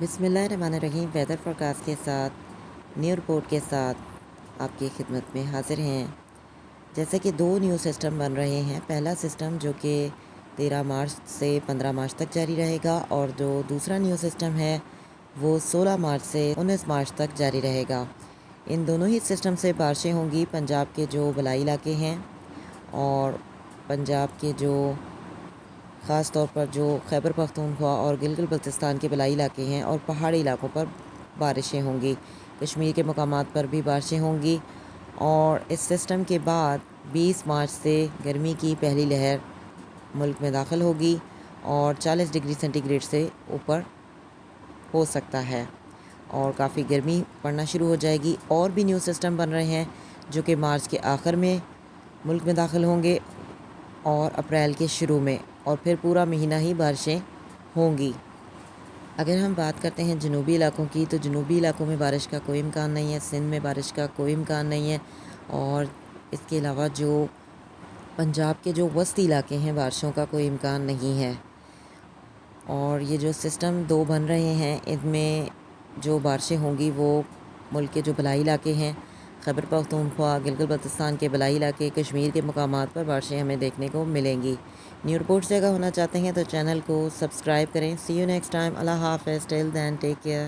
بسم اللہ الرحمن الرحیم۔ ویدر فورکاسٹ کے ساتھ نیو رپورٹ کے ساتھ آپ کی خدمت میں حاضر ہیں۔ جیسے کہ دو نیو سسٹم بن رہے ہیں، پہلا سسٹم جو کہ 13 مارچ سے 15 مارچ تک جاری رہے گا، اور جو دوسرا نیو سسٹم ہے وہ 16 مارچ سے 19 مارچ تک جاری رہے گا۔ ان دونوں ہی سسٹم سے بارشیں ہوں گی پنجاب کے جو بلائی علاقے ہیں، اور پنجاب کے جو خاص طور پر جو خیبر پختونخوا اور گلگت بلتستان کے بلائی علاقے ہیں اور پہاڑی علاقوں پر بارشیں ہوں گی۔ کشمیر کے مقامات پر بھی بارشیں ہوں گی، اور اس سسٹم کے بعد 20 مارچ سے گرمی کی پہلی لہر ملک میں داخل ہوگی اور 40 ڈگری سینٹی گریڈ سے اوپر ہو سکتا ہے، اور کافی گرمی پڑنا شروع ہو جائے گی۔ اور بھی نیو سسٹم بن رہے ہیں جو کہ مارچ کے آخر میں ملک میں داخل ہوں گے اور اپریل کے شروع میں، اور پھر پورا مہینہ ہی بارشیں ہوں گی۔ اگر ہم بات کرتے ہیں جنوبی علاقوں کی، تو جنوبی علاقوں میں بارش کا کوئی امکان نہیں ہے، سندھ میں بارش کا کوئی امکان نہیں ہے، اور اس کے علاوہ جو پنجاب کے جو وسطی علاقے ہیں بارشوں کا کوئی امکان نہیں ہے۔ اور یہ جو سسٹم دو بن رہے ہیں، ان میں جو بارشیں ہوں گی وہ ملک کے جو بلائی علاقے ہیں، خیبر پختونخوا، گلگت بلتستان کے بلائی علاقے، کشمیر کے مقامات پر بارشیں ہمیں دیکھنے کو ملیں گی۔ نیو رپورٹ سے اگر ہونا چاہتے ہیں تو چینل کو سبسکرائب کریں۔ سی یو نیکسٹ ٹائم۔ اللہ حافظ۔ ٹل دین ٹیک کیئر۔